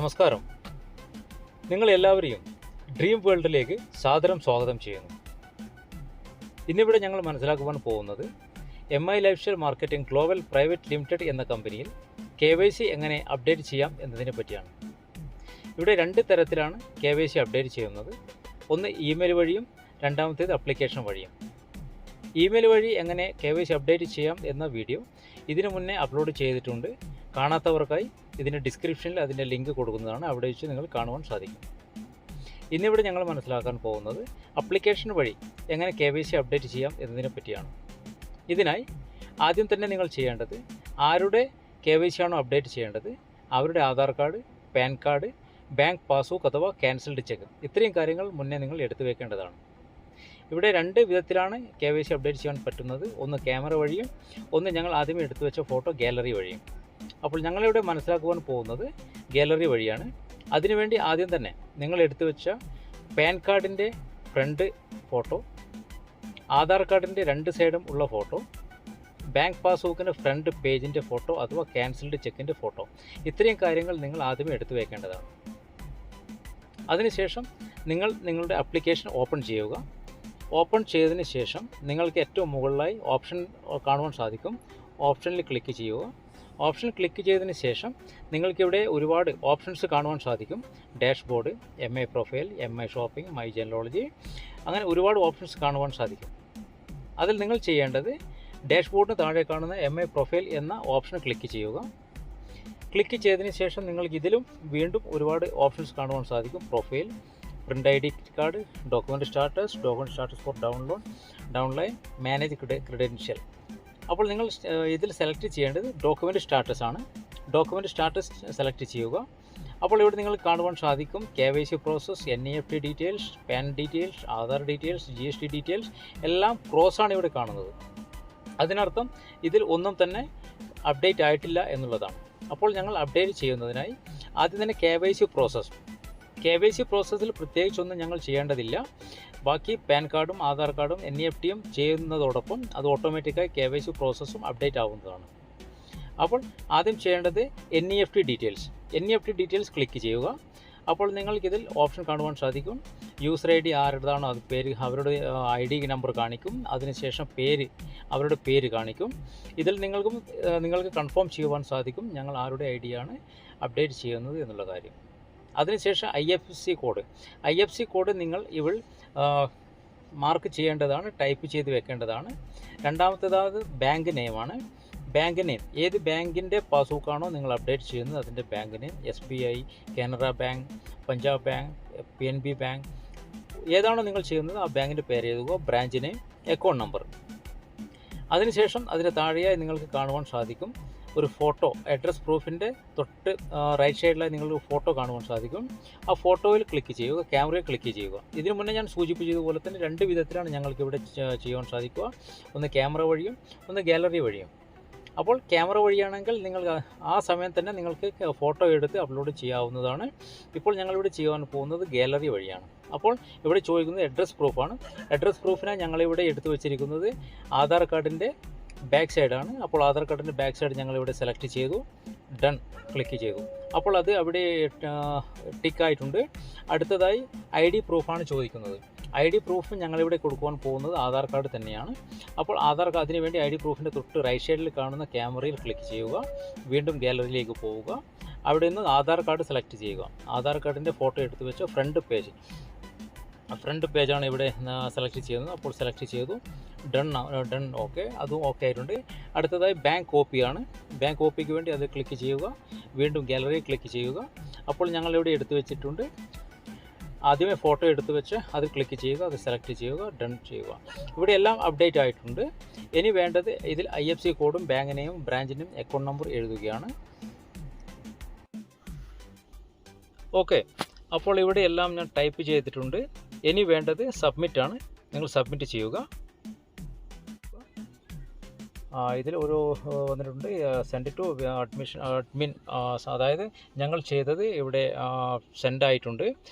നമസ്കാരം. നിങ്ങളെല്ലാവരെയും ഡ്രീം വേൾഡിലേക്ക് സാദരം സ്വാഗതം ചെയ്യുന്നു. ഇന്നിവിടെ ഞങ്ങൾ മനസ്സിലാക്കുവാൻ പോകുന്നത് MI lifestyle marketing global private limited എന്ന കമ്പനിയിൽ KYC എങ്ങനെ അപ്ഡേറ്റ് ചെയ്യാം എന്നതിനെ പറ്റിയാണ്. ഇവിടെ രണ്ട് തരത്തിലാണ് KYC അപ്ഡേറ്റ് ചെയ്യുന്നത്. ഒന്ന് ഇമെയിൽ വഴിയും രണ്ടാമത്തേത് ആപ്ലിക്കേഷൻ വഴിയും. ഇമെയിൽ വഴി എങ്ങനെ KYC അപ്ഡേറ്റ് ചെയ്യാം എന്ന വീഡിയോ ഇതിനു മുന്നേ അപ്ലോഡ് ചെയ്തിട്ടുണ്ട്. കാണാത്തവർക്കായി ഇതിൻ്റെ ഡിസ്ക്രിപ്ഷനിൽ അതിൻ്റെ ലിങ്ക് കൊടുക്കുന്നതാണ്. അവിടെ വെച്ച് നിങ്ങൾ കാണുവാൻ സാധിക്കും. ഇന്നിവിടെ ഞങ്ങൾ മനസ്സിലാക്കാൻ പോകുന്നത് ആപ്ലിക്കേഷൻ വഴി എങ്ങനെ KYC അപ്ഡേറ്റ് ചെയ്യാം എന്നതിനെ പറ്റിയാണ്. ഇതിനായി ആദ്യം തന്നെ നിങ്ങൾ ചെയ്യേണ്ടത് ആരുടെ KYC ആണോ അപ്ഡേറ്റ് ചെയ്യേണ്ടത് അവരുടെ Aadhaar card, pan card, bank passbook അഥവാ ക്യാൻസൽഡ് ചെക്ക്, ഇത്രയും കാര്യങ്ങൾ മുന്നേ നിങ്ങൾ എടുത്തു വെക്കേണ്ടതാണ്. ഇവിടെ രണ്ട് വിധത്തിലാണ് KYC അപ്ഡേറ്റ് ചെയ്യാൻ പറ്റുന്നത്. ഒന്ന് ക്യാമറ വഴിയും ഒന്ന് ഞങ്ങൾ ആദ്യമേ എടുത്തു വെച്ച ഫോട്ടോ ഗാലറി വഴിയും. അപ്പോൾ ഞങ്ങളിവിടെ മനസ്സിലാക്കുവാൻ പോകുന്നത് ഗാലറി വഴിയാണ്. അതിനുവേണ്ടി ആദ്യം തന്നെ നിങ്ങൾ എടുത്തു വെച്ച പാൻ കാർഡിൻ്റെ ഫ്രണ്ട് ഫോട്ടോ, ആധാർ കാർഡിൻ്റെ രണ്ട് സൈഡും ഉള്ള ഫോട്ടോ, ബാങ്ക് പാസ്ബുക്കിൻ്റെ ഫ്രണ്ട് പേജിൻ്റെ ഫോട്ടോ അഥവാ ക്യാൻസൽഡ് ചെക്കിൻ്റെ ഫോട്ടോ, ഇത്രയും കാര്യങ്ങൾ നിങ്ങൾ ആദ്യമേ എടുത്തു വയ്ക്കേണ്ടതാണ്. അതിനുശേഷം നിങ്ങൾ നിങ്ങളുടെ ആപ്ലിക്കേഷൻ ഓപ്പൺ ചെയ്യുക. ഓപ്പൺ ചെയ്തതിന് ശേഷം നിങ്ങൾക്ക് ഏറ്റവും മുകളിലായി ഓപ്ഷൻ കാണുവാൻ സാധിക്കും. ഓപ്ഷനിൽ ക്ലിക്ക് ചെയ്യുക. ഓപ്ഷൻ ക്ലിക്ക് ചെയ്തതിന് ശേഷം നിങ്ങൾക്കിവിടെ ഒരുപാട് ഓപ്ഷൻസ് കാണുവാൻ സാധിക്കും. Dashboard, MI profile, MI shopping, my genealogy, അങ്ങനെ ഒരുപാട് ഓപ്ഷൻസ് കാണുവാൻ സാധിക്കും. അതിൽ നിങ്ങൾ ചെയ്യേണ്ടത് ഡാഷ്ബോർഡിന് താഴെ കാണുന്ന MI പ്രൊഫൈൽ എന്ന ഓപ്ഷൻ ക്ലിക്ക് ചെയ്യുക. ക്ലിക്ക് ചെയ്തതിന് ശേഷം നിങ്ങൾക്ക് ഇതിലും വീണ്ടും ഒരുപാട് ഓപ്ഷൻസ് കാണുവാൻ സാധിക്കും. Profile, print ID card, document status four downline, manage credential. അപ്പോൾ നിങ്ങൾ ഇതിൽ സെലക്ട് ചെയ്യേണ്ടത് ഡോക്യുമെൻ്റ് സ്റ്റാറ്റസ് ആണ്. ഡോക്യുമെൻ്റ് സ്റ്റാറ്റസ് സെലക്ട് ചെയ്യുക. അപ്പോൾ ഇവിടെ നിങ്ങൾ കാണുവാൻ സാധിക്കും KYC process, NEFT details, pan details, Aadhaar details, GST details എല്ലാം ക്രോസാണ് ഇവിടെ കാണുന്നത്. അതിനർത്ഥം ഇതിൽ ഒന്നും തന്നെ അപ്ഡേറ്റ് ആയിട്ടില്ല എന്നുള്ളതാണ്. അപ്പോൾ ഞങ്ങൾ അപ്ഡേറ്റ് ചെയ്യുന്നതിനായി ആദ്യം തന്നെ KYC പ്രോസസ്സിൽ പ്രത്യേകിച്ചൊന്നും ഞങ്ങൾ ചെയ്യേണ്ടതില്ല. ബാക്കി പാൻ കാർഡും ആധാർ കാർഡും NEFTയും ചെയ്യുന്നതോടൊപ്പം അത് ഓട്ടോമാറ്റിക്കായി KYC പ്രോസസ്സും അപ്ഡേറ്റ് ആവുന്നതാണ്. അപ്പോൾ ആദ്യം ചെയ്യേണ്ടത് NEFT ഡീറ്റെയിൽസ് ക്ലിക്ക് ചെയ്യുക. അപ്പോൾ നിങ്ങൾക്കിതിൽ ഓപ്ഷൻ കാണുവാൻ സാധിക്കും. യൂസർ ID ആരുടേതാണോ അത് പേര്, അവരുടെ ID നമ്പർ കാണിക്കും. അതിനുശേഷം അവരുടെ പേര് കാണിക്കും. ഇതിൽ നിങ്ങൾക്ക് കൺഫേം ചെയ്യുവാൻ സാധിക്കും ഞങ്ങൾ ആരുടെ ID ആണ് അപ്ഡേറ്റ് ചെയ്യുന്നത് എന്നുള്ള കാര്യം. അതിനുശേഷം IFSC കോഡ് നിങ്ങൾ മാർക്ക് ചെയ്യേണ്ടതാണ്, ടൈപ്പ് ചെയ്ത് വെക്കേണ്ടതാണ്. രണ്ടാമത്തേത് ബാങ്ക് നെയിമാണ്. ബാങ്ക് നെയിം ഏത് ബാങ്കിൻ്റെ പാസ്ബുക്കാണോ നിങ്ങൾ അപ്ഡേറ്റ് ചെയ്യുന്നത് അതിൻ്റെ bank name, SBI, Canara bank, Punjab bank, PNB bank, ഏതാണോ നിങ്ങൾ ചെയ്യുന്നത് ആ ബാങ്കിൻ്റെ പേര് എഴുതുക. Branch name, account number. അതിനുശേഷം അതിന് താഴെയായി നിങ്ങൾക്ക് കാണുവാൻ സാധിക്കും ഒരു ഫോട്ടോ. അഡ്രസ് പ്രൂഫിൻ്റെ തൊട്ട് റൈറ്റ് സൈഡിലായി നിങ്ങൾക്ക് ഫോട്ടോ കാണുവാൻ സാധിക്കും. ആ ഫോട്ടോയിൽ ക്ലിക്ക് ചെയ്യുക, ക്യാമറയിൽ ക്ലിക്ക് ചെയ്യുക. ഇതിനു മുന്നേ ഞാൻ സൂചിപ്പിച്ചതുപോലെ തന്നെ രണ്ട് വിധത്തിലാണ് ഞങ്ങൾക്കിവിടെ ചെയ്യാൻ സാധിക്കുക. ഒന്ന് ക്യാമറ വഴിയും ഒന്ന് ഗാലറി വഴിയും. അപ്പോൾ ക്യാമറ വഴിയാണെങ്കിൽ നിങ്ങൾ ആ സമയം തന്നെ നിങ്ങൾക്ക് ഫോട്ടോ എടുത്ത് അപ്ലോഡ് ചെയ്യാവുന്നതാണ്. ഇപ്പോൾ ഞങ്ങളിവിടെ ചെയ്യാൻ പോകുന്നത് ഗാലറി വഴിയാണ്. അപ്പോൾ ഇവിടെ ചോദിക്കുന്നത് അഡ്രസ് പ്രൂഫാണ്. അഡ്രസ് പ്രൂഫിനായി ഞങ്ങളിവിടെ എടുത്തു വച്ചിരിക്കുന്നത് ആധാർ കാർഡിൻ്റെ ബാക്ക് സൈഡാണ്. അപ്പോൾ ആധാർ കാർഡിൻ്റെ ബാക്ക് സൈഡ് ഞങ്ങളിവിടെ സെലക്ട് ചെയ്തു, ഡൺ ക്ലിക്ക് ചെയ്തു. അപ്പോൾ അത് അവിടെ ടിക്കായിട്ടുണ്ട്. അടുത്തതായി ID പ്രൂഫാണ് ചോദിക്കുന്നത്. ID പ്രൂഫ് ഞങ്ങളിവിടെ കൊടുക്കുവാൻ പോകുന്നത് ആധാർ കാർഡ് തന്നെയാണ്. അപ്പോൾ ആധാർ കാർഡിന് വേണ്ടി ID പ്രൂഫിൻ്റെ തൊട്ട് റൈറ്റ് സൈഡിൽ കാണുന്ന ക്യാമറയിൽ ക്ലിക്ക് ചെയ്യുക. വീണ്ടും ഗാലറിയിലേക്ക് പോവുക. അവിടെ നിന്ന് ആധാർ കാർഡ് സെലക്ട് ചെയ്യുക. ആധാർ കാർഡിൻ്റെ ഫോട്ടോ എടുത്ത് വെച്ച ഫ്രണ്ട് പേജാണ് ഇവിടെ സെലക്ട് ചെയ്യുന്നത്. അപ്പോൾ സെലക്ട് ചെയ്തു, ഡൺ ഓക്കെ, അതും ഓക്കെ ആയിട്ടുണ്ട്. അടുത്തതായി ബാങ്ക് കോപ്പിയാണ്. ബാങ്ക് കോപ്പിക്ക് വേണ്ടി അത് ക്ലിക്ക് ചെയ്യുക. വീണ്ടും ഗാലറി ക്ലിക്ക് ചെയ്യുക. അപ്പോൾ ഞങ്ങളിവിടെ എടുത്തു വെച്ചിട്ടുണ്ട്. ആദ്യമേ ഫോട്ടോ എടുത്ത് വെച്ച് അത് ക്ലിക്ക് ചെയ്യുക, അത് സെലക്ട് ചെയ്യുക, ഡൺ ചെയ്യുക. ഇവിടെ എല്ലാം അപ്ഡേറ്റ് ആയിട്ടുണ്ട്. ഇനി വേണ്ടത് ഇതിൽ IFSC കോഡും bank name, branch name, account number എഴുതുകയാണ്. ഓക്കെ, അപ്പോൾ ഇവിടെ എല്ലാം ഞാൻ ടൈപ്പ് ചെയ്തിട്ടുണ്ട്. ഇനി വേണ്ടത് സബ്മിറ്റ് ആണ്. നിങ്ങൾ സബ്മിറ്റ് ചെയ്യുക. ഇതിൽ ഒരു വന്നിട്ടുണ്ട് സെൻഡ് ടു അഡ്മിൻ, അതായത് ഞങ്ങൾ ചെയ്തത് ഇവിടെ സെൻഡ് ആയിട്ടുണ്ട്.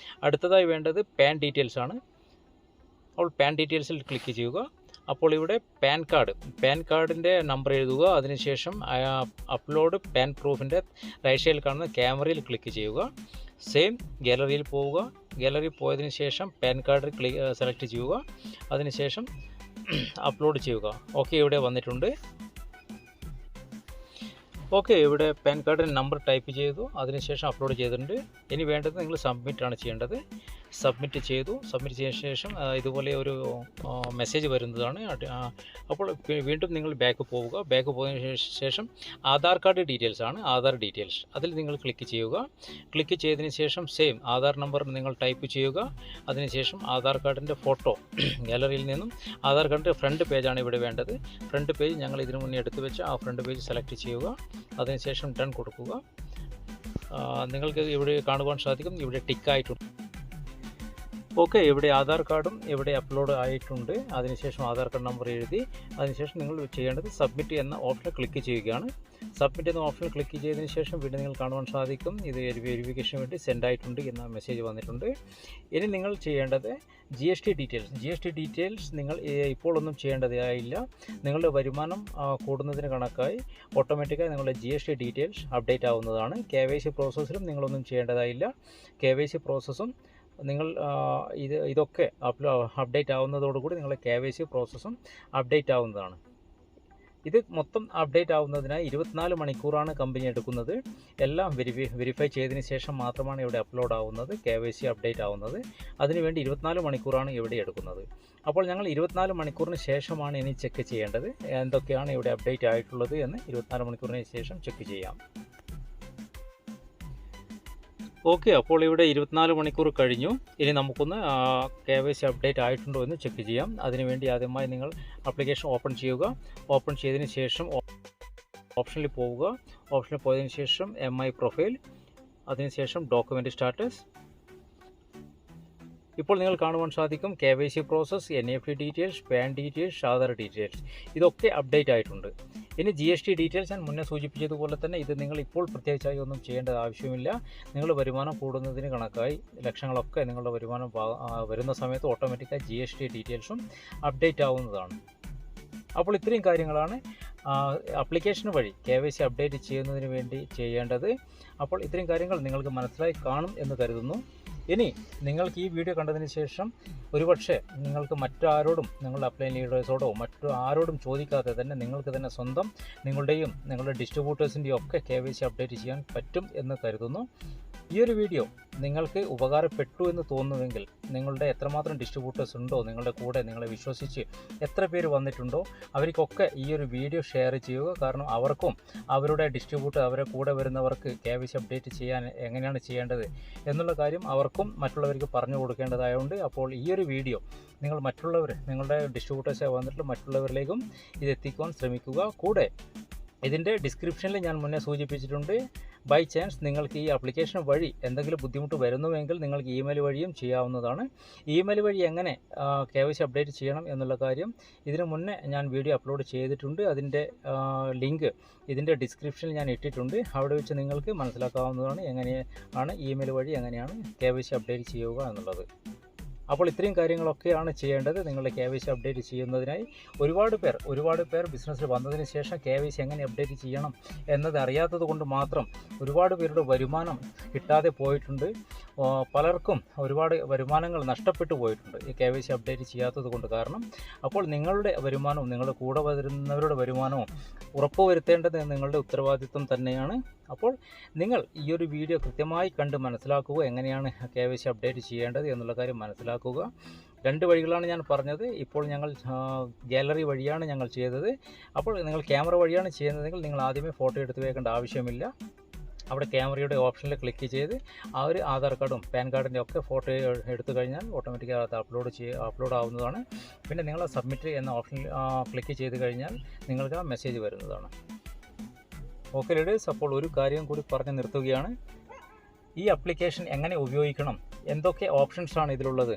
അടുത്തതായി വേണ്ടത് പാൻ ഡീറ്റെയിൽസ് ആണ്. അപ്പോൾ പാൻ ഡീറ്റെയിൽസിൽ ക്ലിക്ക് ചെയ്യുക. അപ്പോൾ ഇവിടെ പാൻ കാർഡിൻ്റെ നമ്പർ എഴുതുക. അതിനുശേഷം അപ്ലോഡ് പാൻ പ്രൂഫിൻ്റെ റൈറ്റ് സൈഡിൽ കാണുന്ന ക്യാമറയിൽ ക്ലിക്ക് ചെയ്യുക. സെയിം ഗാലറിയിൽ പോവുക. ഗാലറിയിൽ പോയതിന് ശേഷം പാൻ കാർഡ് സെലക്ട് ചെയ്യുക. അതിനുശേഷം അപ്ലോഡ് ചെയ്യുക. ഓക്കെ, ഇവിടെ വന്നിട്ടുണ്ട്. ഓക്കെ, ഇവിടെ പാൻ കാർഡിൻ്റെ നമ്പർ ടൈപ്പ് ചെയ്തു. അതിനുശേഷം അപ്ലോഡ് ചെയ്തിട്ടുണ്ട്. ഇനി വേണ്ടത് നിങ്ങൾ സബ്മിറ്റാണ് ചെയ്യേണ്ടത്. സബ്മിറ്റ് ചെയ്തു. സബ്മിറ്റ് ചെയ്ത ശേഷം ഇതുപോലെ ഒരു മെസ്സേജ് വരുന്നതാണ്. അപ്പോൾ വീണ്ടും നിങ്ങൾ ബാക്ക് പോവുക. ബാക്ക് പോയതിനു ശേഷം ആധാർ കാർഡ് ഡീറ്റെയിൽസ് ആണ്, ആധാർ ഡീറ്റെയിൽസ്. അതിൽ നിങ്ങൾ ക്ലിക്ക് ചെയ്യുക. ക്ലിക്ക് ചെയ്തതിന് ശേഷം സെയിം ആധാർ നമ്പർ നിങ്ങൾ ടൈപ്പ് ചെയ്യുക. അതിനുശേഷം ആധാർ കാർഡിൻ്റെ ഫോട്ടോ ഗാലറിയിൽ നിന്നും ആധാർ കാർഡിൻ്റെ ഫ്രണ്ട് പേജാണ് ഇവിടെ വേണ്ടത്. ഫ്രണ്ട് പേജ് ഞങ്ങൾ ഇതിനു മുന്നേ എടുത്തു വെച്ച ആ ഫ്രണ്ട് പേജ് സെലക്ട് ചെയ്യുക. അതിനുശേഷം ഡൺ കൊടുക്കുക. നിങ്ങൾക്ക് ഇവിടെ കാണുവാൻ സാധിക്കും, ഇവിടെ ടിക്കായിട്ടുണ്ട്. ഓക്കെ, ഇവിടെ ആധാർ കാർഡും ഇവിടെ അപ്ലോഡ് ആയിട്ടുണ്ട്. അതിനുശേഷം ആധാർ കാർഡ് നമ്പർ എഴുതി. അതിനുശേഷം നിങ്ങൾ ചെയ്യേണ്ടത് സബ്മിറ്റ് എന്ന ഓപ്ഷനിൽ ക്ലിക്ക് ചെയ്യുകയാണ്. സബ്മിറ്റ് എന്ന ഓപ്ഷനിൽ ക്ലിക്ക് ചെയ്തതിന് ശേഷം വീണ്ടും നിങ്ങൾ കാണുവാൻ സാധിക്കും, ഇത് വെരിഫിക്കേഷന് വേണ്ടി സെൻഡ് ആയിട്ടുണ്ട് എന്ന മെസ്സേജ് വന്നിട്ടുണ്ട്. ഇനി നിങ്ങൾ ചെയ്യേണ്ടത് GST ഡീറ്റെയിൽസ് നിങ്ങൾ ഇപ്പോൾ ഒന്നും ചെയ്യേണ്ടതായില്ല. നിങ്ങളുടെ വരുമാനം കൂടുന്നതിന് കണക്കായി ഓട്ടോമാറ്റിക്കായി നിങ്ങളുടെ GST ഡീറ്റെയിൽസ് അപ്ഡേറ്റ് ആവുന്നതാണ്. KYC പ്രോസസ്സിലും നിങ്ങളൊന്നും ചെയ്യേണ്ടതായില്ല. KYC പ്രോസസ്സും നിങ്ങൾ ഇതൊക്കെ അപ്ഡേറ്റ് ആവുന്നതോടുകൂടി നിങ്ങളുടെ KYC പ്രോസസ്സും അപ്ഡേറ്റ് ആവുന്നതാണ്. ഇത് മൊത്തം അപ്ഡേറ്റ് ആവുന്നതിനായി 24 മണിക്കൂറാണ് കമ്പനി എടുക്കുന്നത്. എല്ലാം വെരിഫൈ ചെയ്തതിന് ശേഷം മാത്രമാണ് ഇവിടെ അപ്ലോഡ് ആവുന്നത്, KYC അപ്ഡേറ്റ് ആവുന്നത്. അതിനുവേണ്ടി 24 മണിക്കൂറാണ് ഇവിടെ എടുക്കുന്നത്. അപ്പോൾ ഞങ്ങൾ 24 മണിക്കൂറിന് ശേഷമാണ് ഇനി ചെക്ക് ചെയ്യേണ്ടത് എന്തൊക്കെയാണ് ഇവിടെ അപ്ഡേറ്റ് ആയിട്ടുള്ളത് എന്ന്. 24 മണിക്കൂറിന് ശേഷം ചെക്ക് ചെയ്യാം. ഓക്കെ, അപ്പോൾ ഇവിടെ 24 മണിക്കൂർ കഴിഞ്ഞു. ഇനി നമുക്കൊന്ന് KYC അപ്ഡേറ്റ് ആയിട്ടുണ്ടോ എന്ന് ചെക്ക് ചെയ്യാം. അതിനുവേണ്ടി ആദ്യമായി നിങ്ങൾ ആപ്ലിക്കേഷൻ ഓപ്പൺ ചെയ്യുക. ഓപ്പൺ ചെയ്തതിന് ശേഷം ഓപ്ഷനിൽ പോവുക. ഓപ്ഷനിൽ പോയതിന് ശേഷം MI പ്രൊഫൈൽ, അതിനുശേഷം ഡോക്യുമെൻ്റ് സ്റ്റാറ്റസ്. ഇപ്പോൾ നിങ്ങൾ കാണുവാൻ സാധിക്കും KYC process, NEFT details, pan details, Aadhaar details ഇതൊക്കെ അപ്ഡേറ്റ് ആയിട്ടുണ്ട്. ഇനി GST ഡീറ്റെയിൽസ് ഞാൻ മുന്നേ സൂചിപ്പിച്ചതുപോലെ തന്നെ ഇത് നിങ്ങൾ ഇപ്പോൾ പ്രത്യേകിച്ചായി ഒന്നും ചെയ്യേണ്ട ആവശ്യമില്ല. നിങ്ങളുടെ വരുമാനം കൂടുന്നതിന് കണക്കായി ലക്ഷങ്ങളൊക്കെ നിങ്ങളുടെ വരുമാനം വരുന്ന സമയത്ത് ഓട്ടോമാറ്റിക്കായി GST ഡീറ്റെയിൽസും അപ്ഡേറ്റ് ആവുന്നതാണ്. അപ്പോൾ ഇത്രയും കാര്യങ്ങളാണ് ആപ്ലിക്കേഷൻ വഴി KYC അപ്ഡേറ്റ് ചെയ്യുന്നതിന് വേണ്ടി ചെയ്യേണ്ടത്. അപ്പോൾ ഇത്രയും കാര്യങ്ങൾ നിങ്ങൾക്ക് മനസ്സിലായി കാണും എന്ന് കരുതുന്നു. ഇനി നിങ്ങൾക്ക് ഈ വീഡിയോ കണ്ടതിന് ശേഷം ഒരുപക്ഷെ നിങ്ങൾക്ക് മറ്റാരോടും നിങ്ങളുടെ അപ്ലൈൻ ലീഡേഴ്സോടോ മറ്റു ആരോടും ചോദിക്കാതെ തന്നെ നിങ്ങൾക്ക് തന്നെ സ്വന്തം നിങ്ങളുടെയും നിങ്ങളുടെ ഡിസ്ട്രിബ്യൂട്ടേഴ്സിൻ്റെയും ഒക്കെ KYC അപ്ഡേറ്റ് ചെയ്യാൻ പറ്റും എന്ന് കരുതുന്നു. ഈ ഒരു വീഡിയോ നിങ്ങൾക്ക് ഉപകാരപ്പെട്ടു എന്ന് തോന്നുമെങ്കിൽ നിങ്ങളുടെ എത്രമാത്രം ഡിസ്ട്രിബ്യൂട്ടേഴ്സ് ഉണ്ടോ നിങ്ങളുടെ കൂടെ നിങ്ങളെ വിശ്വസിച്ച് എത്ര പേര് വന്നിട്ടുണ്ടോ അവർക്കൊക്കെ ഈ ഒരു വീഡിയോ ഷെയർ ചെയ്യുക. കാരണം അവർക്കും അവരുടെ ഡിസ്ട്രിബ്യൂട്ടർ അവരെ കൂടെ വരുന്നവർക്ക് KYC അപ്ഡേറ്റ് ചെയ്യാൻ എങ്ങനെയാണ് ചെയ്യേണ്ടത് എന്നുള്ള കാര്യം അവർക്കും മറ്റുള്ളവർക്ക് പറഞ്ഞു കൊടുക്കേണ്ടതായതുകൊണ്ട് അപ്പോൾ ഈ ഒരു വീഡിയോ നിങ്ങൾ നിങ്ങളുടെ ഡിസ്ട്രിബ്യൂട്ടേഴ്സ് വന്നിട്ട് മറ്റുള്ളവരിലേക്കും ഇത് എത്തിക്കുവാൻ ശ്രമിക്കുക. കൂടെ ഇതിൻ്റെ ഡിസ്ക്രിപ്ഷനിൽ ഞാൻ മുന്നേ സൂചിപ്പിച്ചിട്ടുണ്ട്, ബൈ ചാൻസ് നിങ്ങൾക്ക് ഈ ആപ്ലിക്കേഷൻ വഴി എന്തെങ്കിലും ബുദ്ധിമുട്ട് വരുന്നുവെങ്കിൽ നിങ്ങൾക്ക് ഇമെയിൽ വഴിയും ചെയ്യാവുന്നതാണ്. ഇമെയിൽ വഴി എങ്ങനെ KYC അപ്ഡേറ്റ് ചെയ്യണം എന്നുള്ള കാര്യം ഇതിനു മുന്നേ ഞാൻ വീഡിയോ അപ്ലോഡ് ചെയ്തിട്ടുണ്ട്. അതിൻ്റെ ലിങ്ക് ഇതിൻ്റെ ഡിസ്ക്രിപ്ഷനിൽ ഞാൻ ഇട്ടിട്ടുണ്ട്. അവിടെ വെച്ച് നിങ്ങൾക്ക് മനസ്സിലാക്കാവുന്നതാണ് എങ്ങനെയാണ് ഇമെയിൽ വഴി എങ്ങനെയാണ് KYC അപ്ഡേറ്റ് ചെയ്യുക എന്നുള്ളത്. അപ്പോൾ ഇത്രയും കാര്യങ്ങളൊക്കെയാണ് ചെയ്യേണ്ടത് നിങ്ങളുടെ KYC അപ്ഡേറ്റ് ചെയ്യുന്നതിനായി. ഒരുപാട് പേർ ബിസിനസ്സിൽ വന്നതിന് ശേഷം KYC എങ്ങനെ അപ്ഡേറ്റ് ചെയ്യണം എന്നത് അറിയാത്തത് കൊണ്ട് മാത്രം ഒരുപാട് പേരുടെ വരുമാനം കിട്ടാതെ പോയിട്ടുണ്ട്. പലർക്കും ഒരുപാട് വരുമാനങ്ങൾ നഷ്ടപ്പെട്ടു പോയിട്ടുണ്ട് ഈ KYC അപ്ഡേറ്റ് ചെയ്യാത്തത് കൊണ്ട്. കാരണം അപ്പോൾ നിങ്ങളുടെ വരുമാനവും നിങ്ങളുടെ കൂടെ വരുന്നവരുടെ വരുമാനവും ഉറപ്പുവരുത്തേണ്ടത് നിങ്ങളുടെ ഉത്തരവാദിത്വം തന്നെയാണ്. അപ്പോൾ നിങ്ങൾ ഈ ഒരു വീഡിയോ കൃത്യമായി കണ്ട് മനസ്സിലാക്കുക, എങ്ങനെയാണ് KYC അപ്ഡേറ്റ് ചെയ്യേണ്ടത് എന്നുള്ള കാര്യം മനസ്സിലാക്കുക. 2 വഴികളാണ് ഞാൻ പറഞ്ഞത്. ഇപ്പോൾ ഞങ്ങൾ ഗാലറി വഴിയാണ് ഞങ്ങൾ ചെയ്തത്. അപ്പോൾ നിങ്ങൾ ക്യാമറ വഴിയാണ് ചെയ്യുന്നതെങ്കിൽ നിങ്ങൾ ആദ്യമേ ഫോട്ടോ എടുത്ത് വെക്കേണ്ട ആവശ്യമില്ല. അവിടെ ക്യാമറയുടെ ഓപ്ഷനിൽ ക്ലിക്ക് ചെയ്ത് ആ ഒരു ആധാർ കാർഡും പാൻ കാർഡിൻ്റെ ഒക്കെ ഫോട്ടോ എടുത്തു കഴിഞ്ഞാൽ ഓട്ടോമാറ്റിക്കായി അത് അപ്ലോഡ് ആവുന്നതാണ്. പിന്നെ നിങ്ങൾ സബ്മിറ്റ് എന്ന ഓപ്ഷനിൽ ക്ലിക്ക് ചെയ്ത് കഴിഞ്ഞാൽ നിങ്ങൾക്ക് ആ മെസ്സേജ് വരുന്നതാണ്. ഓക്കെ ലീഡേഴ്സ്, അപ്പോൾ ഒരു കാര്യം കൂടി പറഞ്ഞ് നിർത്തുകയാണ്. ഈ ആപ്ലിക്കേഷൻ എങ്ങനെ ഉപയോഗിക്കണം, എന്തൊക്കെ ഓപ്ഷൻസാണ് ഇതിലുള്ളത്,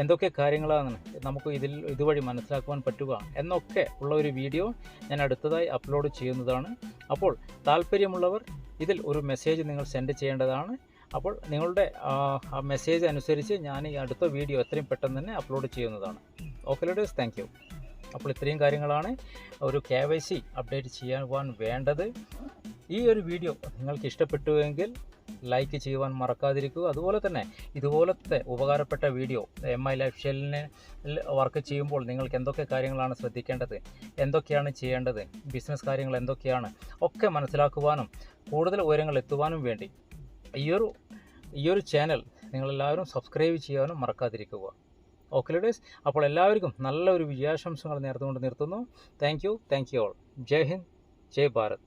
എന്തൊക്കെ കാര്യങ്ങളാണ് നമുക്ക് ഇതുവഴി മനസ്സിലാക്കുവാൻ പറ്റുക എന്നൊക്കെ ഉള്ള ഒരു വീഡിയോ ഞാൻ അടുത്തതായി അപ്ലോഡ് ചെയ്യുന്നതാണ്. അപ്പോൾ താല്പര്യമുള്ളവർ ഇതിൽ ഒരു മെസ്സേജ് നിങ്ങൾ സെൻഡ് ചെയ്യേണ്ടതാണ്. അപ്പോൾ നിങ്ങളുടെ ആ മെസ്സേജ് അനുസരിച്ച് ഞാൻ ഈ അടുത്ത വീഡിയോ എത്രയും പെട്ടെന്ന് തന്നെ അപ്ലോഡ് ചെയ്യുന്നതാണ്. Okay leaders, thank you. അപ്പോൾ ഇത്രയും കാര്യങ്ങളാണ് ഒരു KYC അപ്ഡേറ്റ് ചെയ്യുവാൻ വേണ്ടത്. ഈ ഒരു വീഡിയോ നിങ്ങൾക്ക് ഇഷ്ടപ്പെട്ടുവെങ്കിൽ ലൈക്ക് ചെയ്യുവാൻ മറക്കാതിരിക്കുക. അതുപോലെ തന്നെ ഇതുപോലത്തെ ഉപകാരപ്പെട്ട വീഡിയോ MI ലൈഫ് സ്റ്റൈലിനെ വർക്ക് ചെയ്യുമ്പോൾ നിങ്ങൾക്ക് എന്തൊക്കെ കാര്യങ്ങളാണ് ശ്രദ്ധിക്കേണ്ടത്, എന്തൊക്കെയാണ് ചെയ്യേണ്ടത്, ബിസിനസ് കാര്യങ്ങൾ എന്തൊക്കെയാണ് ഒക്കെ മനസ്സിലാക്കുവാനും കൂടുതൽ ഉയരങ്ങൾ എത്തുവാനും വേണ്ടി ഈ ഒരു ചാനൽ നിങ്ങളെല്ലാവരും സബ്സ്ക്രൈബ് ചെയ്യാനും മറക്കാതിരിക്കുക. ഓക്കെ ലീഡേഴ്സ്, അപ്പോൾ എല്ലാവർക്കും നല്ലൊരു വിജയാശംസകൾ നേർന്നുകൊണ്ട് നിർത്തുന്നു. Thank you all. Jai Hind, Jai Bharat.